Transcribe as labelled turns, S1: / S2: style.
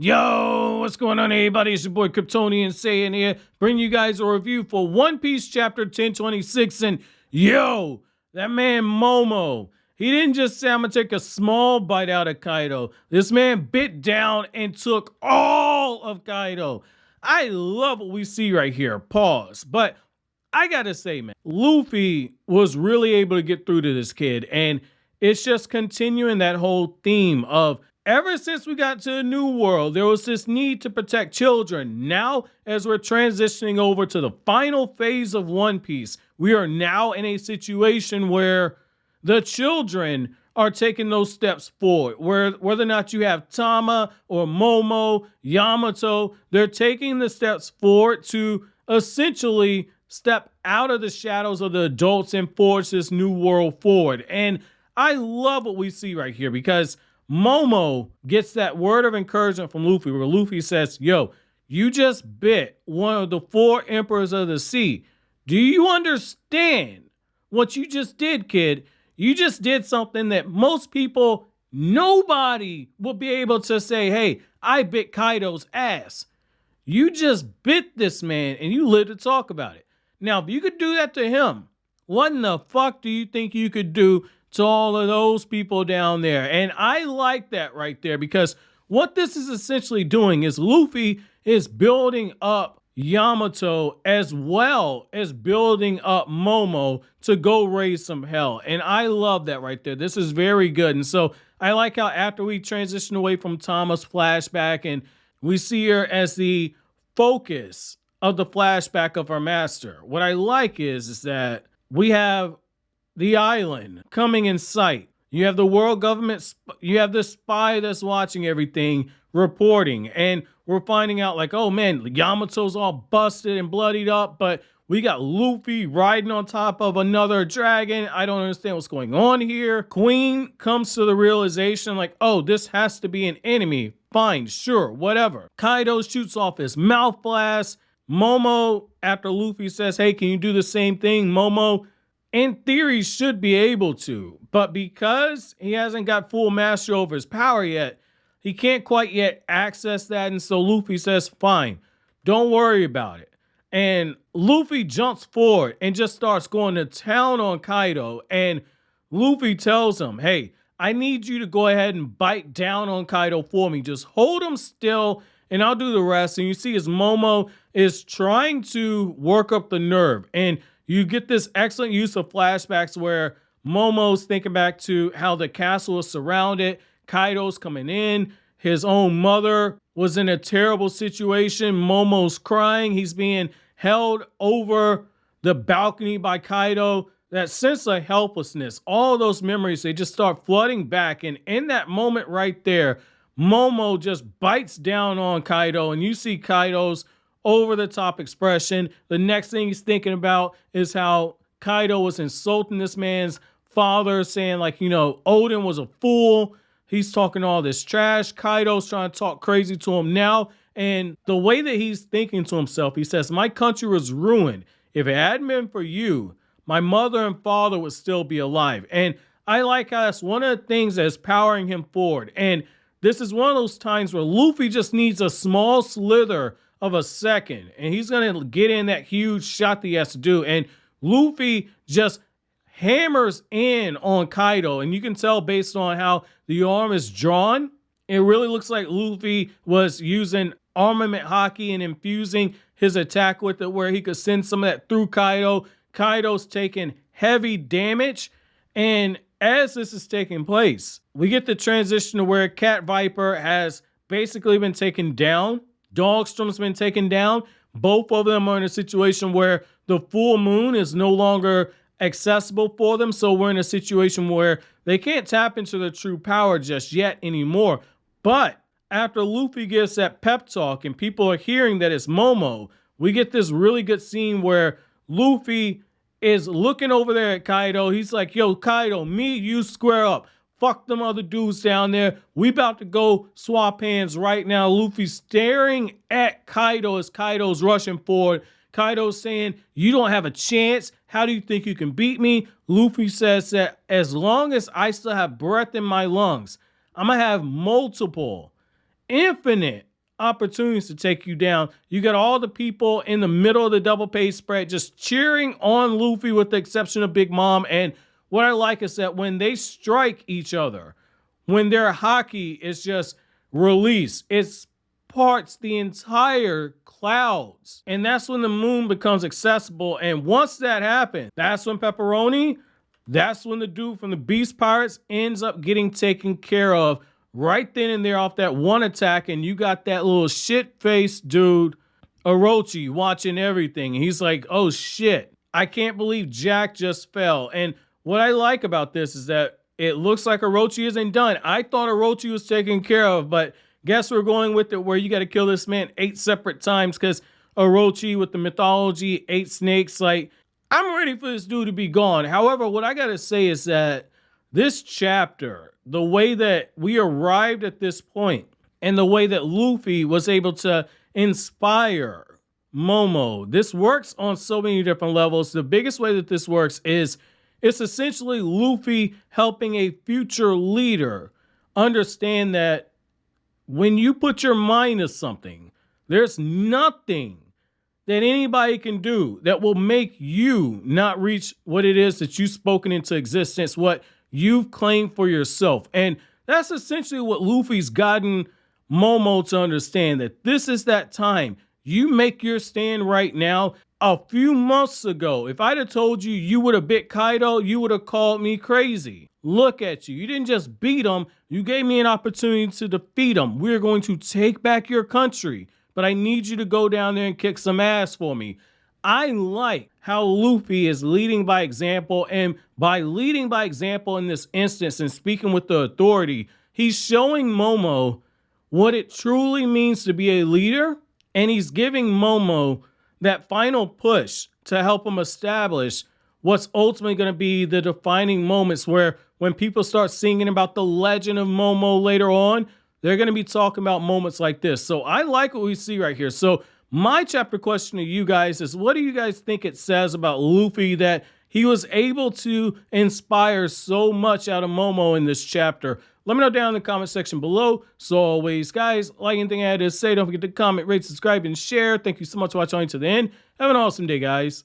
S1: Yo, what's going on, everybody? It's your boy Kryptonian saying here, bringing you guys a review for One Piece chapter 1026. And yo, that man Momo, he didn't just say, I'm gonna take a small bite out of Kaido. This man bit down and took all of Kaido. I love what we see right here. Pause. But I gotta say, man, Luffy was really able to get through to this kid. And it's just continuing that whole theme of ever since we got to a new world, there was this need to protect children. Now, as we're transitioning over to the final phase of One Piece, we are now in a situation where the children are taking those steps forward. Whether or not you have Tama or Momo, Yamato, they're taking the steps forward to essentially step out of the shadows of the adults and forge this new world forward. And I love what we see right here because Momo gets that word of encouragement from Luffy where Luffy says, yo, you just bit one of the 4 emperors of the sea. Do you understand what you just did, kid? You just did something that most people, nobody will be able to say, hey, I bit Kaido's ass. You just bit this man and you live to talk about it. Now, if you could do that to him, what in the fuck do you think you could do to all of those people down there? And I like that right there because what this is essentially doing is Luffy is building up Yamato as well as building up Momo to go raise some hell. And I love that right there. This is very good. And so I like how after we transition away from Tama's flashback and we see her as the focus of the flashback of our master, what I like is that we have the island coming in sight. You have the world government, you have the spy that's watching everything, reporting, and we're finding out like, oh man, Yamato's all busted and bloodied up, but we got Luffy riding on top of another dragon. I don't understand what's going on here. Queen comes to the realization like, oh, this has to be an enemy. Fine, sure, whatever. Kaido shoots off his mouth blast. Momo, after Luffy says, hey, can you do the same thing? Momo, in theory, should be able to, but because he hasn't got full mastery over his power yet, he can't quite yet access that. And so Luffy says, fine, don't worry about it. And Luffy jumps forward and just starts going to town on Kaido. And Luffy tells him, hey, I need you to go ahead and bite down on Kaido for me. Just hold him still and I'll do the rest. And you see as Momo is trying to work up the nerve. And you get this excellent use of flashbacks where Momo's thinking back to how the castle is surrounded. Kaido's coming in. His own mother was in a terrible situation. Momo's crying. He's being held over the balcony by Kaido. That sense of helplessness, all those memories, they just start flooding back. And in that moment right there, Momo just bites down on Kaido. And you see Kaido's over-the-top expression. The next thing he's thinking about is how Kaido was insulting this man's father, saying like, you know, Odin was a fool. He's talking all this trash. Kaido's trying to talk crazy to him now. And the way that he's thinking to himself, he says, my country was ruined. If it hadn't been for you, my mother and father would still be alive. And I like how that's one of the things that's powering him forward. And this is one of those times where Luffy just needs a small slither of a second, and he's gonna get in that huge shot that he has to do. And Luffy just hammers in on Kaido, and you can tell based on how the arm is drawn, it really looks like Luffy was using armament hockey and infusing his attack with it, where he could send some of that through Kaido. Kaido's taking heavy damage, and as this is taking place, we get the transition to where Cat Viper has basically been taken down. Dogstrom's been taken down. Both of them are in a situation where the full moon is no longer accessible for them. So we're in a situation where they can't tap into their true power just yet anymore. But after Luffy gives that pep talk and people are hearing that it's Momo, we get this really good scene where Luffy is looking over there at Kaido. He's like, yo, Kaido, me, you square up. Fuck them other dudes down there. We about to go swap hands right now. Luffy's staring at Kaido as Kaido's rushing forward. Kaido's saying, you don't have a chance. How do you think you can beat me? Luffy says that as long as I still have breath in my lungs, I'm going to have multiple, infinite opportunities to take you down. You got all the people in the middle of the double page spread just cheering on Luffy with the exception of Big Mom. And what I like is that when they strike each other, when their haki is just released, it parts the entire clouds. And that's when the moon becomes accessible. And once that happens, that's when that's when the dude from the Beast Pirates ends up getting taken care of right then and there off that one attack. And you got that little shit-faced dude, Orochi, watching everything. And he's like, oh shit, I can't believe Jack just fell. And what I like about this is that it looks like Orochi isn't done. I thought Orochi was taken care of, but guess we're going with it where you got to kill this man 8 separate times because Orochi with the mythology, 8 snakes, like, I'm ready for this dude to be gone. However, what I got to say is that this chapter, the way that we arrived at this point and the way that Luffy was able to inspire Momo, this works on so many different levels. The biggest way that this works is it's essentially Luffy helping a future leader understand that when you put your mind to something, there's nothing that anybody can do that will make you not reach what it is that you've spoken into existence, what you've claimed for yourself. And that's essentially what Luffy's gotten Momo to understand, that this is that time. You make your stand right now. A few months ago, if I'd have told you you would have bit Kaido, you would have called me crazy. Look at you. You didn't just beat him. You gave me an opportunity to defeat him. We're going to take back your country, but I need you to go down there and kick some ass for me. I like how Luffy is leading by example, and by leading by example in this instance and speaking with the authority, he's showing Momo what it truly means to be a leader, and he's giving Momo that final push to help him establish what's ultimately going to be the defining moments where when people start singing about the legend of Momo later on, they're going to be talking about moments like this. So I like what we see right here. So my chapter question to you guys is, what do you guys think it says about Luffy that he was able to inspire so much out of Momo in this chapter? Let me know down in the comment section below. So always, guys, like anything I had to say, don't forget to comment, rate, subscribe, and share. Thank you so much for watching to the end. Have an awesome day, guys.